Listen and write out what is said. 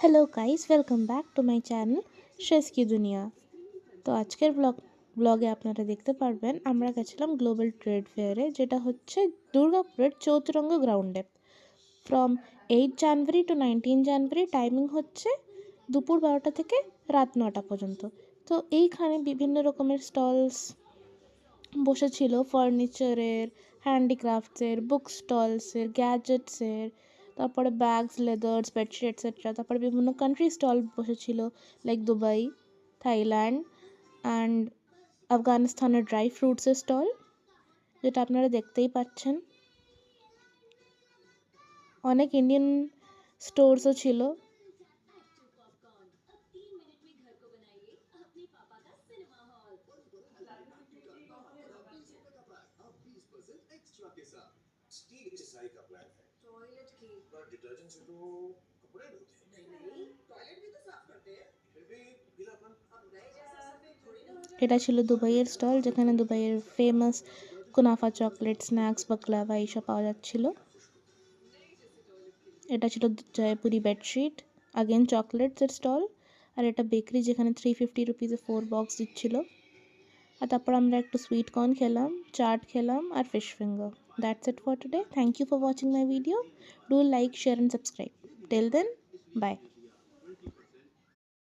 Hello guys, welcome back to my channel শেষ কি দুনিয়া। তো আজকের ব্লগে আপনারা দেখতে পারবেন আমরা গেছিলাম গ্লোবাল ট্রেড ফেয়ারে, যেটা হচ্ছে দুর্গাপুরের চৌতুরঙ্গ গ্রাউন্ডে। From 8 January to 19 January, timing হচ্ছে দুপুর 12টা থেকে রাত 9টা পর্যন্ত। তো এইখানে বিভিন্ন রকমের স্টলস বসেছিল, ফার্নিচারের, হ্যান্ডিক্রাফটসের, বুক স্টলসের, গ্যাজেটসের, তারপরে ব্যাগস, লেদার্স, বেডশিট এটসেট্রা। তারপরে বিভিন্ন কান্ট্রি স্টল বসেছিল, লাইক দুবাই, থাইল্যান্ড অ্যান্ড আফগানিস্তানের ড্রাই ফ্রুটসের স্টল, যেটা আপনারা দেখতেই পাচ্ছেন। অনেক ইন্ডিয়ান স্টোরসও ছিল। स्टील की सफाई का प्लान है। टॉयलेट की पर डिटर्जेंट से तो कपड़े धोते हैं। नहीं, टॉयलेट भी तो साफ करते हैं। फिर भी गीलापन अब नए जैसा सफेद थोड़ी ना हो जाए। এটা ছিল দুবাইয়ের স্টল, যেখানে দুবাইয়ের ফেমাস কুনাফা চকলেট, স্ন্যাক্স, বাকলাভা এইসব পাওয়া যাচ্ছিল। এটা ছিল জয়পুরি বেডশিট, আগেন চকলেটসের স্টল। আর এটা বেকারি, যেখানে 350 রুপিসে 4 বক্স দিচ্ছিল। আর তারপর আমরা একটু সুইট কর্ন খেলাম, চাট খেলাম আর fish finger. That's it for today. Thank you for watching my video. Do like, share and subscribe. Till then, by.